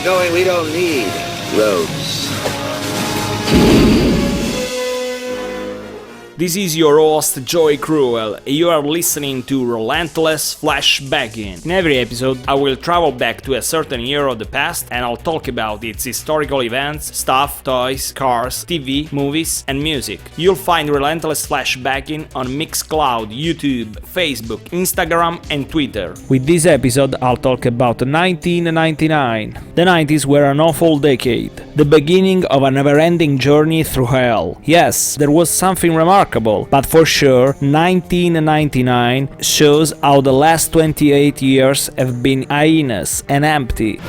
we're going, we don't need roads. This is your host, Joey Cruel. You are listening to Relentless Flashbackin. In every episode, I will travel back to a certain year of the past and I'll talk about its historical events, stuff, toys, cars, TV, movies, and music. You'll find Relentless Flashbackin on Mixcloud, YouTube, Facebook, Instagram, and Twitter. With this episode, I'll talk about 1999. The 90s were an awful decade, the beginning of a never-ending journey through hell. Yes, there was something remarkable, but for sure, 1999 shows how the last 28 years have been heinous and empty.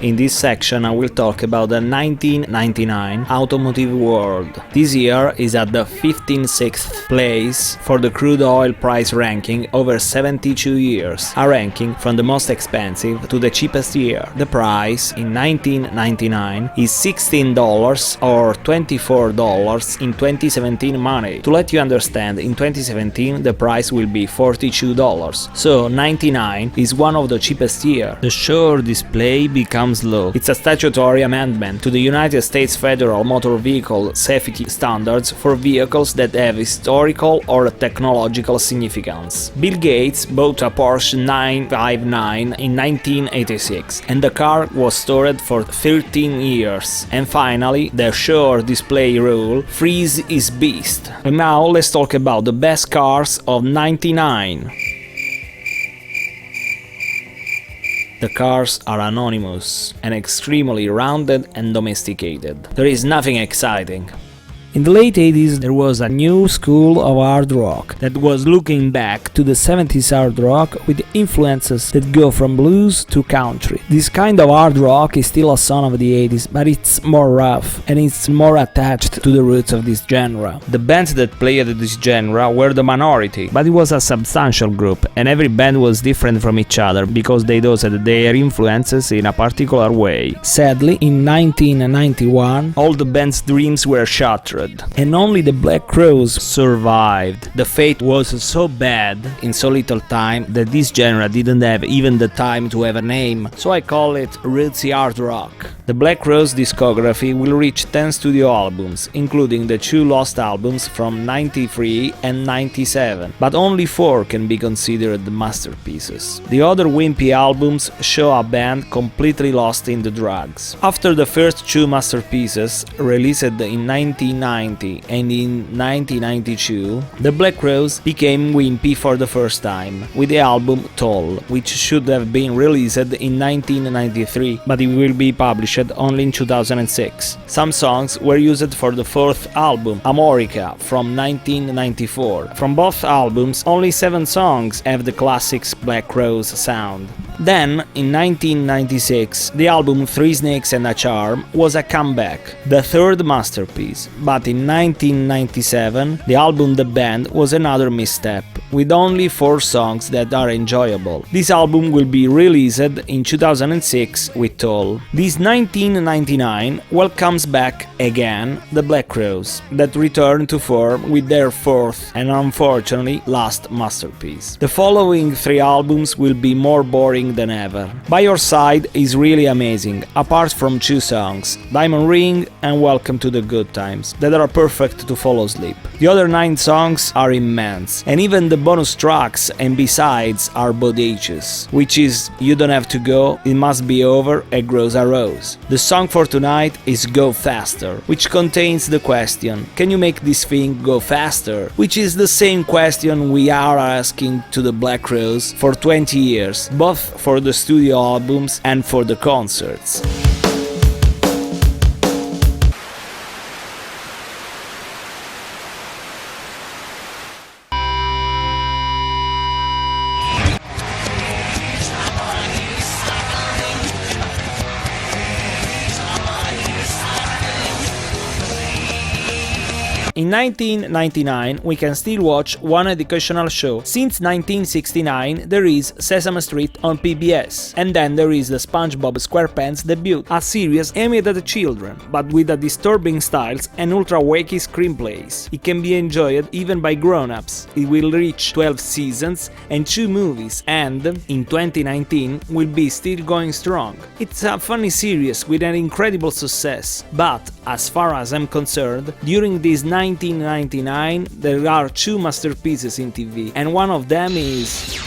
In this section I will talk about the 1999 automotive world. This year is at the 56th place for the crude oil price ranking over 72 years, a ranking from the most expensive to the cheapest year. The price in 1999 is $16 or $24 in 2017 money. To let you understand, in 2017 the price will be $42, so 99 is one of the cheapest year. The sure display becomes law. It's a statutory amendment to the United States Federal Motor Vehicle Safety Standards for vehicles that have historical or technological significance. Bill Gates bought a Porsche 959 in 1986 and the car was stored for 13 years. And finally, the sure display rule frees his beast. And now let's talk about the best cars of 99. The cars are anonymous and extremely rounded and domesticated. There is nothing exciting. In the late 80s there was a new school of hard rock that was looking back to the 70s hard rock with influences that go from blues to country. This kind of hard rock is still a son of the 80s, but it's more rough and it's more attached to the roots of this genre. The bands that played this genre were the minority, but it was a substantial group and every band was different from each other because they dosed their influences in a particular way. Sadly, in 1991 all the band's dreams were shattered and only the Black Crowes survived. The fate was so bad in so little time that this genre didn't have even the time to have a name, so I call it rootsy hard rock. The Black Crowes discography will reach 10 studio albums, including the 2 lost albums from 93 and 97, but only 4 can be considered masterpieces. The other wimpy albums show a band completely lost in the drugs. After the first 2 masterpieces, released in 1990 and in 1992, the Black Crowes became wimpy for the first time, with the album Toll, which should have been released in 1993, but it will be published only in 2006. Some songs were used for the 4th album, Amorica, from 1994. From both albums, only 7 songs have the classics Black Crowes sound. Then, in 1996, the album Three Snakes and a Charm was a comeback, the 3rd masterpiece, but in 1997, the album The Band was another misstep, with only 4 songs that are enjoyable. This album will be released in 2006 with Toll. This 1999 welcomes back again the Black Crowes, that return to form with their 4th and unfortunately last masterpiece. The following 3 albums will be more boring than ever. By Your Side is really amazing, apart from 2 songs, Diamond Ring and Welcome to the Good Times, that are perfect to fall asleep. The other 9 songs are immense, and even the bonus tracks and B-sides are bodacious, which is You Don't Have to Go, It Must Be Over, and Grows a Rose. The song for tonight is Go Faster, which contains the question, can you make this thing go faster? Which is the same question we are asking to the Black Crowes for 20 years, both for the studio albums and for the concerts. In 1999 we can still watch one educational show. Since 1969 there is Sesame Street on PBS, and then there is the SpongeBob SquarePants debut, a series aimed at children, but with a disturbing styles and ultra-wacky screenplays. It can be enjoyed even by grown-ups. It will reach 12 seasons and 2 movies, and in 2019 will be still going strong. It's a funny series with an incredible success, but as far as I'm concerned, during this 1999 there are 2 masterpieces in TV, and one of them is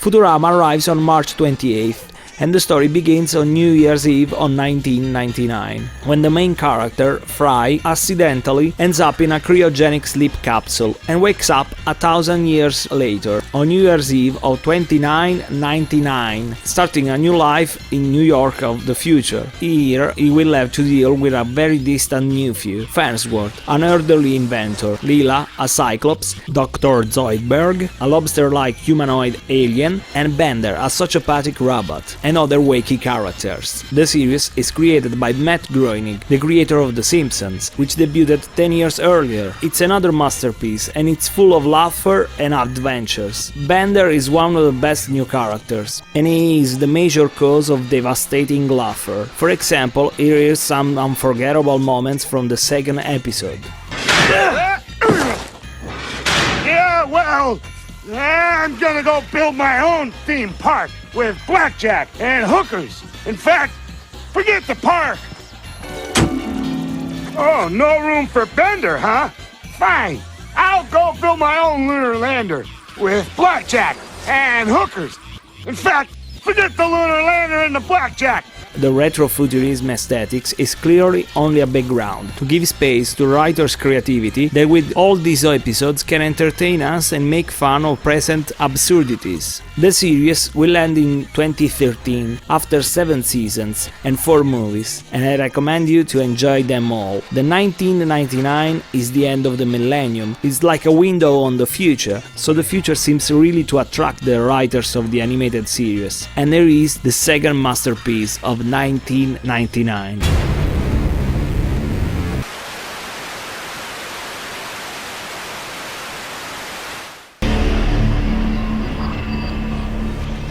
Futurama arrives on March 28th, and the story begins on New Year's Eve on 1999, when the main character, Fry, accidentally ends up in a cryogenic sleep capsule and wakes up 1,000 years later, on New Year's Eve of 2999, starting a new life in New York of the future. Here he will have to deal with a very distant nephew, Farnsworth, an elderly inventor, Leela, a cyclops, Dr. Zoidberg, a lobster-like humanoid alien, and Bender, a sociopathic robot, and other wacky characters. The series is created by Matt Groening, the creator of The Simpsons, which debuted 10 years earlier. It's another masterpiece, and it's full of laughter and adventures. Bender is one of the best new characters, and he is the major cause of devastating laughter. For example, here is some unforgettable moments from the second episode. Yeah, well, I'm gonna go build my own theme park with blackjack and hookers. In fact, forget the park. Oh, no room for Bender, huh? Fine, I'll go build my own lunar lander with blackjack and hookers. In fact, forget the lunar lander and the blackjack. The retrofuturism aesthetics is clearly only a background, to give space to writers' creativity that with all these episodes can entertain us and make fun of present absurdities. The series will end in 2013, after 7 seasons and 4 movies, and I recommend you to enjoy them all. The 1999 is the end of the millennium, it's like a window on the future, so the future seems really to attract the writers of the animated series. And there is the second masterpiece of 1999.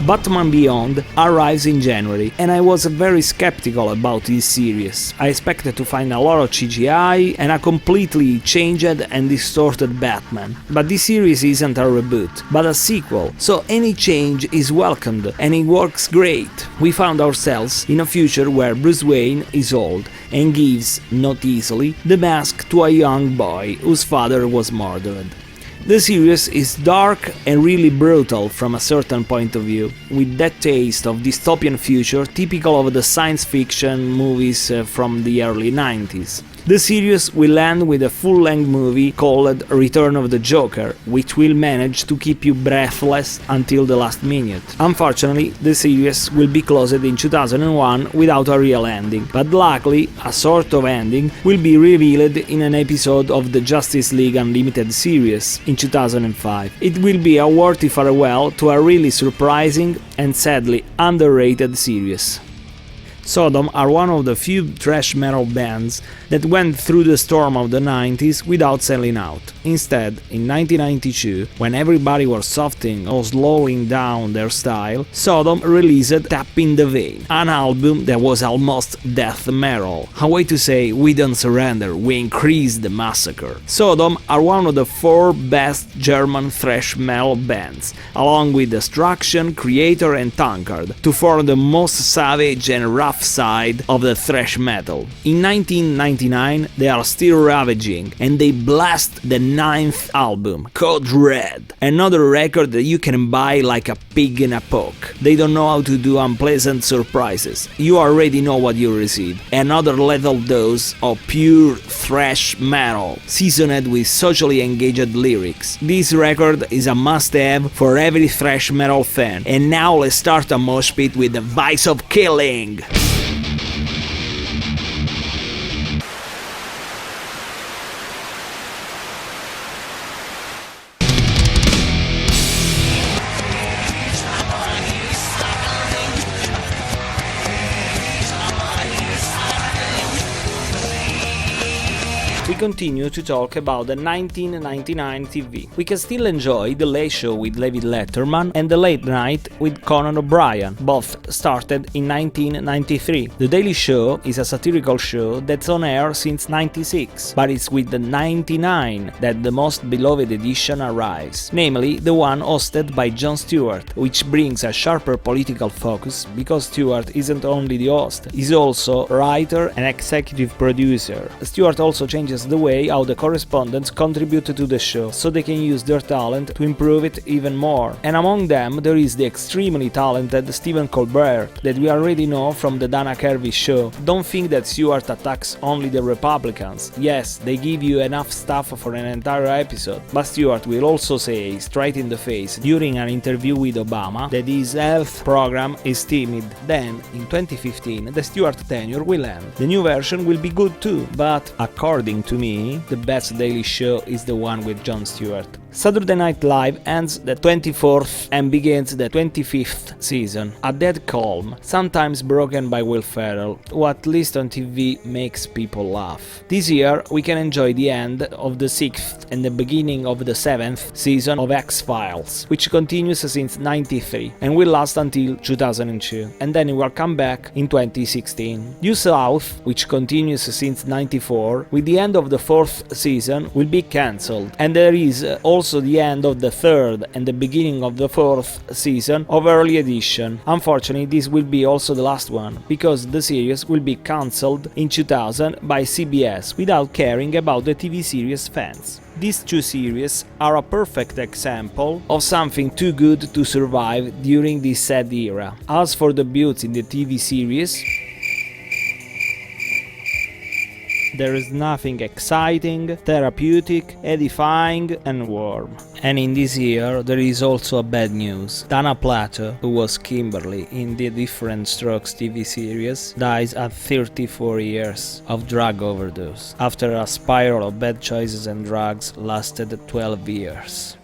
Batman Beyond arrives in January, and I was very skeptical about this series. I expected to find a lot of CGI and a completely changed and distorted Batman. But this series isn't a reboot, but a sequel, so any change is welcomed, and it works great. We found ourselves in a future where Bruce Wayne is old and gives, not easily, the mask to a young boy whose father was murdered. The series is dark and really brutal from a certain point of view, with that taste of dystopian future typical of the science fiction movies from the early 90s. The series will end with a full-length movie called Return of the Joker, which will manage to keep you breathless until the last minute. Unfortunately, the series will be closed in 2001 without a real ending, but luckily a sort of ending will be revealed in an episode of the Justice League Unlimited series in 2005. It will be a worthy farewell to a really surprising and sadly underrated series. Sodom are one of the few thrash metal bands that went through the storm of the 90s without selling out. Instead, in 1992, when everybody was softening or slowing down their style, Sodom released Tap in the Vein, an album that was almost death metal. A way to say, we don't surrender, we increase the massacre. Sodom are one of the 4 best German thrash metal bands, along with Destruction, Creator and Tankard, to form the most savage and rough side of the thrash metal. In 1999 they are still ravaging, and they blast the 9th album, Code Red, another record that you can buy like a pig in a poke. They don't know how to do unpleasant surprises. You already know what you receive. Another lethal dose of pure thrash metal, seasoned with socially engaged lyrics. This record is a must-have for every thrash metal fan. And now let's start a mosh pit with the Vice of Killing. we continue to talk about the 1999 TV. We can still enjoy The Late Show with David Letterman and The Late Night with Conan O'Brien, both started in 1993. The Daily Show is a satirical show that's on air since 96, but it's with the 99 that the most beloved edition arrives, namely the one hosted by Jon Stewart, which brings a sharper political focus because Stewart isn't only the host, he's also writer and executive producer. Stewart also changes the way how the correspondents contribute to the show, so they can use their talent to improve it even more. And among them there is the extremely talented Stephen Colbert, that we already know from the Dana Carvey show. Don't think that Stewart attacks only the Republicans. Yes, they give you enough stuff for an entire episode, but Stewart will also say straight in the face during an interview with Obama that his health program is timid. Then, in 2015, the Stewart tenure will end. The new version will be good too, but according to me, the best Daily Show is the one with Jon Stewart. Saturday Night Live ends the 24th and begins the 25th season. A dead calm, sometimes broken by Will Ferrell, who at least on TV makes people laugh. This year we can enjoy the end of the 6th and the beginning of the 7th season of X-Files, which continues since 93 and will last until 2002, and then it will come back in 2016. Due South, which continues since 94, with the end of the 4th season, will be cancelled, and there is also the end of the 3rd and the beginning of the 4th season of Early Edition. Unfortunately, this will be also the last one, because the series will be cancelled in 2000 by CBS without caring about the TV series fans. These two series are a perfect example of something too good to survive during this sad era. As for debuts in the TV series, there is nothing exciting, therapeutic, edifying and warm. And in this year there is also a bad news. Dana Plato, who was Kimberly in the Different Strokes TV series, dies at 34 years of drug overdose, after a spiral of bad choices and drugs lasted 12 years.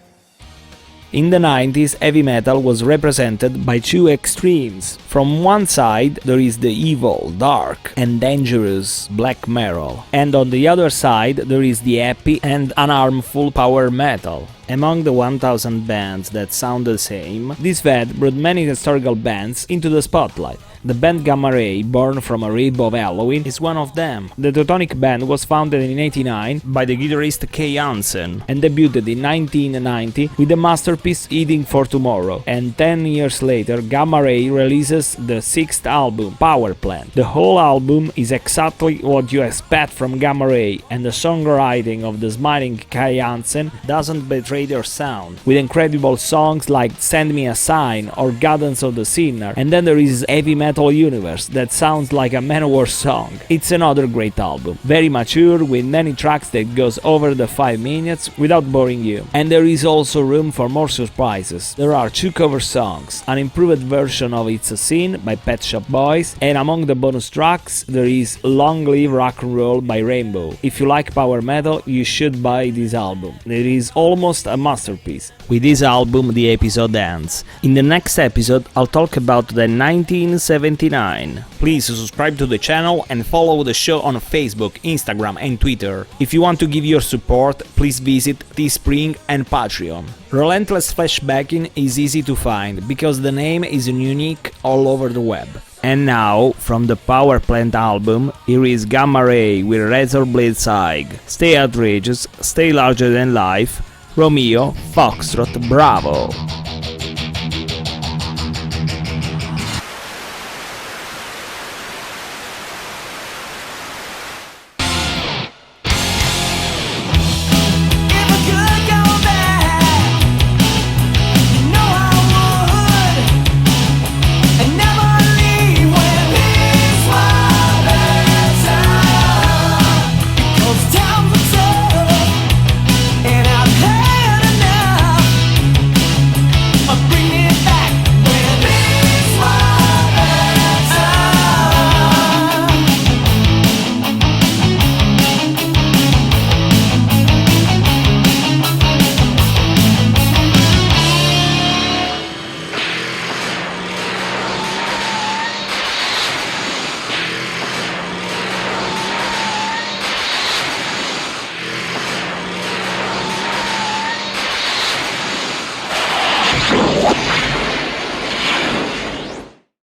In the 90s, heavy metal was represented by two extremes. From one side there is the evil, dark and dangerous black metal, and on the other side there is the happy and unharmful power metal. Among the 1000 bands that sound the same, this fad brought many historical bands into the spotlight. The band Gamma Ray, born from a rib of Halloween, is one of them. The Teutonic Band was founded in 1989 by the guitarist Kay Hansen and debuted in 1990 with the masterpiece Eating for Tomorrow, and 10 years later Gamma Ray releases the 6th album, Power Plant. The whole album is exactly what you expect from Gamma Ray, and the songwriting of the smiling Kay Hansen doesn't betray their sound, with incredible songs like Send Me a Sign or Guidance of the Sinner, and then there is Heavy Metal Universe that sounds like a Manowar song. It's another great album, very mature with many tracks that goes over the 5 minutes without boring you. And there is also room for more surprises. There are 2 cover songs, an improved version of It's a Sin by Pet Shop Boys, and among the bonus tracks there is Long Live Rock and Roll by Rainbow. If you like power metal, you should buy this album. It is almost a masterpiece. With this album the episode ends. In the next episode I'll talk about the 1979. Please subscribe to the channel and follow the show on Facebook, Instagram and Twitter. If you want to give your support, please visit Teespring and Patreon. Relentless Flashbackin is easy to find because the name is unique all over the web. And now, from the Power Plant album, here is Gamma Ray with Razorblade Sig. Stay outrageous, stay larger than life. Romeo, Foxtrot, Bravo!